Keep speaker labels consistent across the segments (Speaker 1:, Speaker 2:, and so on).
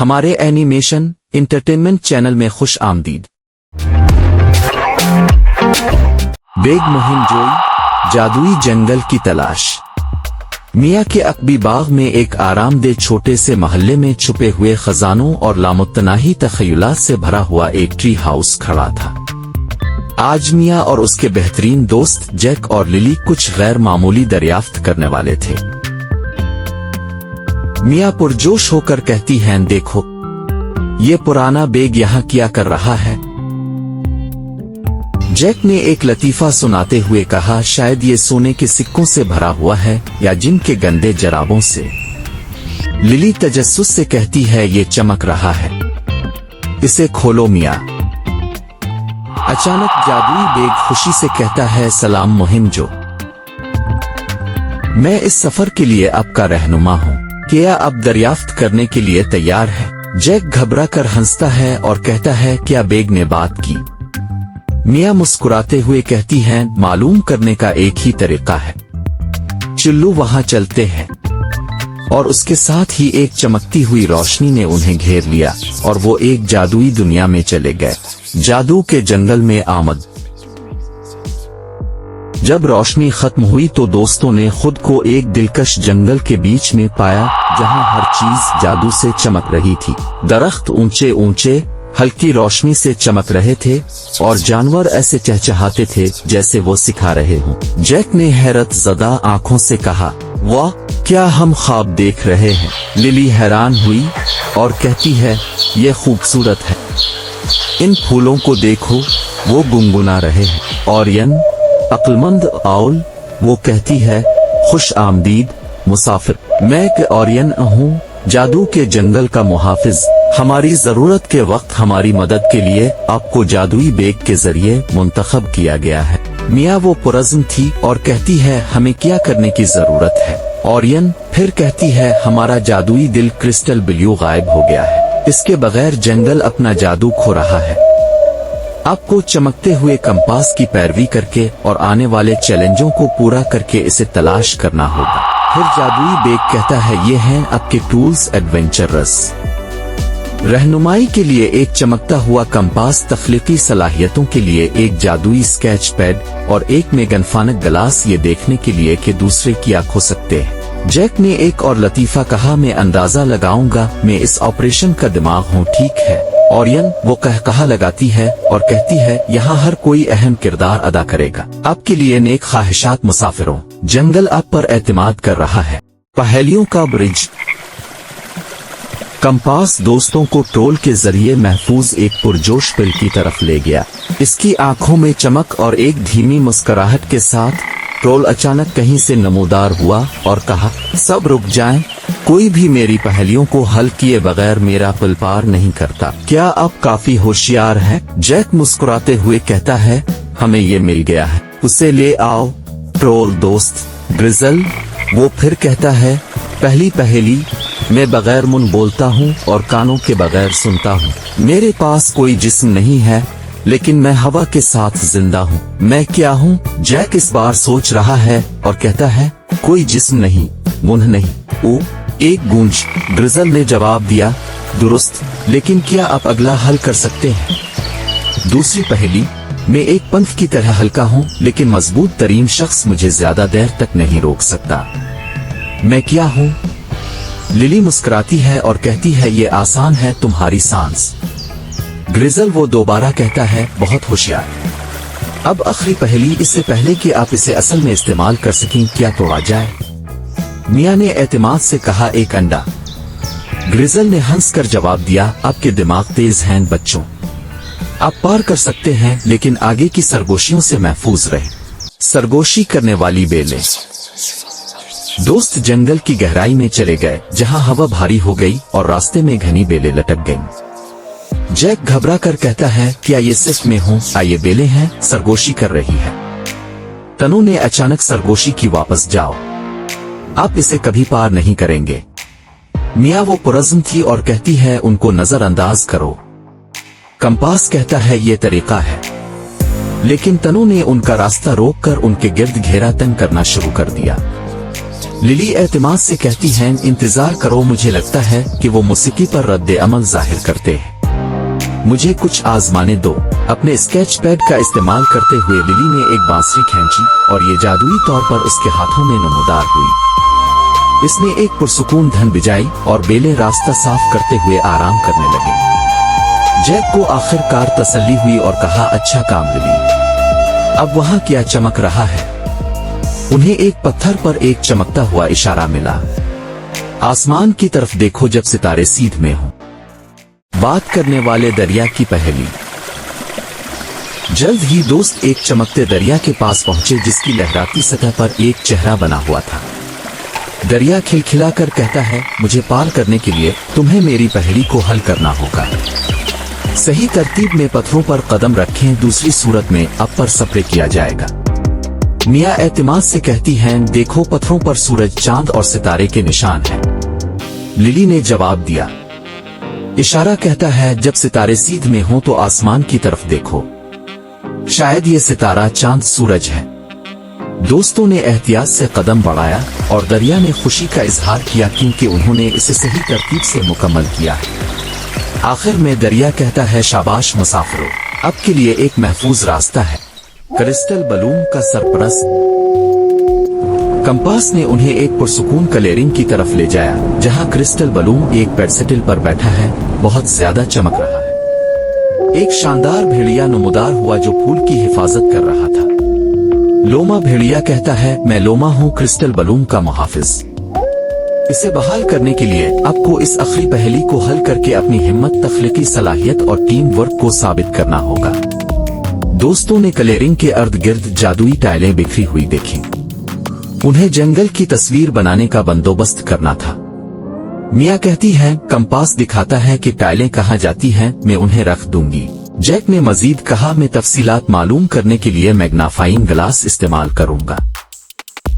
Speaker 1: हमारे animation entertainment channel में खुश आमदीद। बेग मुहिम जोई, जादुई जंगल की तलाश। मियाँ के अकबी बाग में एक आरामदेह छोटे से मोहल्ले में छुपे हुए खजानों और लामुतनाही तखय्युलात से भरा हुआ एक ट्री हाउस खड़ा था। आज मियाँ और उसके बेहतरीन दोस्त जैक और लिली कुछ गैर मामूली दरियाफ्त करने वाले थे। मियाँ पुरजोश होकर कहती हैं, देखो ये पुराना बेग यहाँ क्या कर रहा है। जैक ने एक लतीफा सुनाते हुए कहा, शायद ये सोने के सिक्कों से भरा हुआ है या जिन के गंदे जराबों से। लिली तजस्सुस से कहती है, ये चमक रहा है, इसे खोलो मियाँ। अचानक जादुई बेग खुशी से कहता है, सलाम मुहिम जो, मैं इस सफर के लिए आपका रहनुमा हूँ, क्या आप दरियाफ्त करने के लिए तैयार है। जैक घबरा कर हंसता है और कहता है, क्या बेग ने बात की। मियाँ मुस्कुराते हुए कहती हैं, मालूम करने का एक ही तरीका है, चिल्लू वहां चलते हैं। और उसके साथ ही एक चमकती हुई रोशनी ने उन्हें घेर लिया और वो एक जादुई दुनिया में चले गए, जादू के जंगल में आमद। जब रोशनी खत्म हुई तो दोस्तों ने खुद को एक दिलकश जंगल के बीच में पाया, जहां हर चीज जादू से चमक रही थी। दरख्त ऊंचे ऊंचे हल्की रोशनी से चमक रहे थे और जानवर ऐसे चहचहाते थे जैसे वो सिखा रहे हों। जैक ने हैरत ज़दा आंखों से कहा, वाह, क्या हम ख्वाब देख रहे हैं। लिली हैरान हुई और कहती है, ये खूबसूरत है, इन फूलों को देखो, वो गुनगुना रहे हैं। ओरियन अक्लमंद आउल, वो कहती है, खुश आमदीद मुसाफिर, मैं के ओरियन हूँ, जादू के जंगल का मुहाफिज। हमारी जरूरत के वक्त हमारी मदद के लिए आपको जादुई बेग के जरिए मुंतखब किया गया है। मियाँ वो पुरज़्म थी और कहती है, हमें क्या करने की जरूरत है। ओरियन फिर कहती है, हमारा जादुई दिल क्रिस्टल ब्लू गायब हो गया है, इसके बगैर जंगल अपना जादू खो रहा है। आपको चमकते हुए कंपास की पैरवी करके और आने वाले चैलेंजों को पूरा करके इसे तलाश करना होगा। फिर जादुई बेग कहता है, ये हैं आपके टूल्स एडवेंचरस। रहनुमाई के लिए एक चमकता हुआ कंपास, तख्लीकी सलाहियतों के लिए एक जादुई स्केच पैड और एक मेगनफानक ग्लास, ये देखने के लिए कि दूसरे क्या खो सकते हैं। जैक ने एक और लतीफा कहा, मैं अंदाजा लगाऊंगा मैं इस ऑपरेशन का दिमाग हूँ, ठीक है। ओरियन वो कहा लगाती है और कहती है, यहाँ हर कोई अहम किरदार अदा करेगा। आपके लिए नेक ख्वाहिशात मुसाफिरों, जंगल आप पर एतमाद कर रहा है। पहेलियों का ब्रिज। कंपास दोस्तों को ट्रोल के जरिए महफूज एक पुरजोश पिल की तरफ ले गया। इसकी आंखों में चमक और एक धीमी मुस्कुराहट के साथ ट्रोल अचानक कहीं से नमूदार हुआ और कहा, सब रुक जाएं, कोई भी मेरी पहेलियों को हल किए बगैर मेरा पिल पार नहीं करता। क्या आप काफी होशियार हैं? जैक मुस्कुराते हुए कहता है, हमें ये मिल गया है, उसे ले आओ। ट्रोल दोस्त ग्रिजल वो फिर कहता है, पहली पहेली, मैं बगैर मुंह बोलता हूँ और कानों के बगैर सुनता हूँ। मेरे पास कोई जिस्म नहीं है, लेकिन मैं हवा के साथ जिंदा हूँ। मैं क्या हूँ? जैक इस बार सोच रहा है और कहता है, कोई जिस्म नहीं, मुंह नहीं, ओ एक गूंज। ग्रिजल ने जवाब दिया, दुरुस्त, लेकिन क्या आप अगला हल कर सकते हैं? दूसरी पहेली, मैं एक पंख की तरह हल्का हूँ, लेकिन मजबूत तरीन शख्स मुझे ज्यादा देर तक नहीं रोक सकता। मैं क्या हूँ? लिली मुस्कुराती है और कहती है, ये आसान है, तुम्हारी सांस। ग्रिजल वो दोबारा कहता है, बहुत होशियार। अब आखिरी पहेली, इससे पहले कि आप इसे असल में इस्तेमाल कर सकें, क्या तोड़ा जाए? मियाँ ने एतमाद से कहा, एक अंडा। ग्रिजल ने हंसकर जवाब दिया, आपके दिमाग तेज हैं बच्चों, आप पार कर सकते हैं, लेकिन आगे की सरगोशियों से महफूज रहे। सरगोशी करने वाली बेलें। दोस्त जंगल की गहराई में चले गए, जहां हवा भारी हो गई और रास्ते में घनी बेलें लटक गईं। जैक घबरा कर कहता है, क्या ये सिर्फ मैं हूँ? ये बेलें हैं, सरगोशी कर रही है। तनु ने अचानक सरगोशी की, वापस जाओ, आप इसे कभी पार नहीं करेंगे। मियाँ वो पुरज़्म थी और कहती है, उनको नजरअंदाज करो। कंपास कहता है, ये तरीका है, लेकिन तनु ने उनका रास्ता रोककर उनके गिर्द घेरा तंग करना शुरू कर दिया। लिली एतमाद से कहती हैं इंतजार करो, मुझे लगता है कि वो मौसीकी पर रद्द अमल जाहिर करते हैं, मुझे कुछ आजमाने दो। अपने स्केच पैड का इस्तेमाल करते हुए लिली ने एक बांसुरी खींची और ये जादुई तौर पर उसके हाथों में नमूदार हुई। इसने एक पुरसुकून धन बिजाई और बेले रास्ता साफ करते हुए आराम करने लगे। जैक को आखिरकार तसल्ली हुई और कहा, अच्छा काम लिली, अब वहां क्या चमक रहा है? उन्हें एक पत्थर पर एक चमकता हुआ इशारा मिला। आसमान की तरफ देखो जब सितारे सीध में हों। बात करने वाले दरिया की पहेली। जल्द ही दोस्त एक चमकते दरिया के पास पहुंचे जिसकी लहराती सतह पर एक चेहरा बना हुआ था। दरिया खिलखिलाकर कहता है, मुझे पार करने के लिए तुम्हें मेरी पहेली को हल करना होगा। सही तरतीब में पत्थरों पर कदम रखें, दूसरी सूरत में अब पर सप्रे किया जाएगा। मियाँ एतमाद से कहती हैं, देखो पत्थरों पर सूरज, चांद और सितारे के निशान हैं। लिली ने जवाब दिया। इशारा कहता है, जब सितारे सीध में हों तो आसमान की तरफ देखो, शायद ये सितारा चांद सूरज है। दोस्तों ने एहतियात से कदम बढ़ाया और दरिया ने खुशी का इजहार किया क्योंकि उन्होंने इसे सही तरतीब से मुकम्मल किया है। आखिर में दरिया कहता है, शाबाश मुसाफिरों, अब के लिए एक महफूज रास्ता है। क्रिस्टल बलून का सरपरस्त कंपास ने उन्हें एक पुरसुकून क्लियरिंग की तरफ ले जाया जहां क्रिस्टल बलून एक पेडसेटल पर बैठा है, बहुत ज्यादा चमक रहा है। एक शानदार भेड़िया नमूदार हुआ जो फूल की हिफाजत कर रहा था। लोमा भेड़िया कहता है, मैं लोमा हूँ, क्रिस्टल बलून का मुहाफिज। इसे बहाल करने के लिए आपको इस आखिरी पहेली को हल करके अपनी हिम्मत, तख्लीकी सलाहियत और टीम वर्क को साबित करना होगा। दोस्तों ने क्लियरिंग के अर्द गिर्द जादुई टाइलें बिखरी हुई देखी। उन्हें जंगल की तस्वीर बनाने का बंदोबस्त करना था। मिया कहती है, कंपास दिखाता है कि टाइलें कहाँ जाती हैं, मैं उन्हें रख दूंगी। जैक ने मजीद कहा, मैं तफसीलात मालूम करने के लिए मैग्नाफाइंग ग्लास इस्तेमाल करूंगा।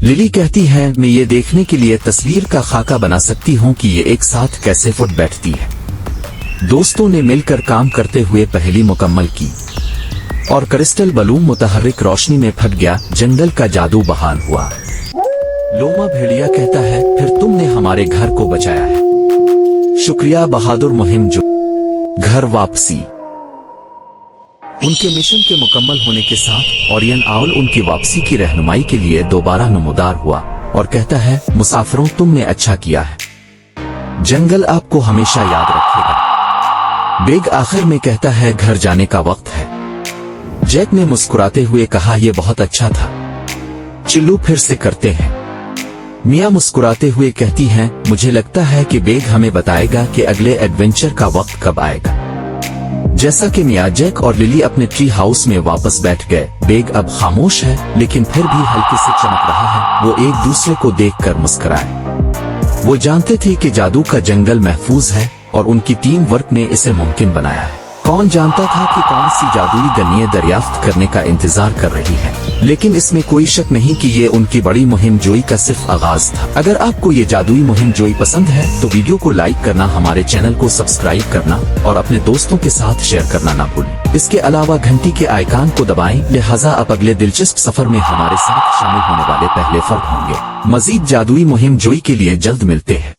Speaker 1: लिली कहती है, मैं ये देखने के लिए तस्वीर का खाका बना सकती हूँ कि ये एक साथ कैसे फुट बैठती है। दोस्तों ने मिलकर काम करते हुए पहेली मुकम्मल की और क्रिस्टल बलून मुतहर्रिक रोशनी में फट गया। जंगल का जादू बहाल हुआ। लोमा भेड़िया कहता है, फिर तुमने हमारे घर को बचाया है, शुक्रिया बहादुर मुहिम। जो घर वापसी। उनके मिशन के मुकम्मल होने के साथ ओरियन आउल उनकी वापसी की रहनुमाई के लिए दोबारा नमूदार हुआ और कहता है, मुसाफिरों, तुमने अच्छा किया है, जंगल आपको हमेशा याद रखेगा। बेग आखिर में कहता है, घर जाने का वक्त है। जैक ने मुस्कुराते हुए कहा, यह बहुत अच्छा था, चिल्लू फिर से करते हैं। मिया मुस्कुराते हुए कहती हैं, मुझे लगता है कि बेग हमें बताएगा कि अगले एडवेंचर का वक्त कब आएगा। जैसा कि मिया, जैक और लिली अपने ट्री हाउस में वापस बैठ गए। बेग अब खामोश है लेकिन फिर भी हल्के से चमक रहा है। वो एक दूसरे को देखकर मुस्कुराए। वो जानते थे कि जादू का जंगल महफूज है और उनकी टीम वर्क ने इसे मुमकिन बनाया है। कौन जानता था कि कौन सी जादुई गनिये दरियाफ्त करने का इंतजार कर रही है, लेकिन इसमें कोई शक नहीं कि ये उनकी बड़ी मुहिम जोई का सिर्फ आगाज था। अगर आपको ये जादुई मुहिम जोई पसंद है तो वीडियो को लाइक करना, हमारे चैनल को सब्सक्राइब करना और अपने दोस्तों के साथ शेयर करना ना भूलें। इसके अलावा घंटी के आइकॉन को दबाएं, लिहाजा अब अगले दिलचस्प सफर में हमारे साथ शामिल होने वाले पहले फर्द होंगे। मजीद जादुई मुहिम जोई के लिए जल्द मिलते हैं।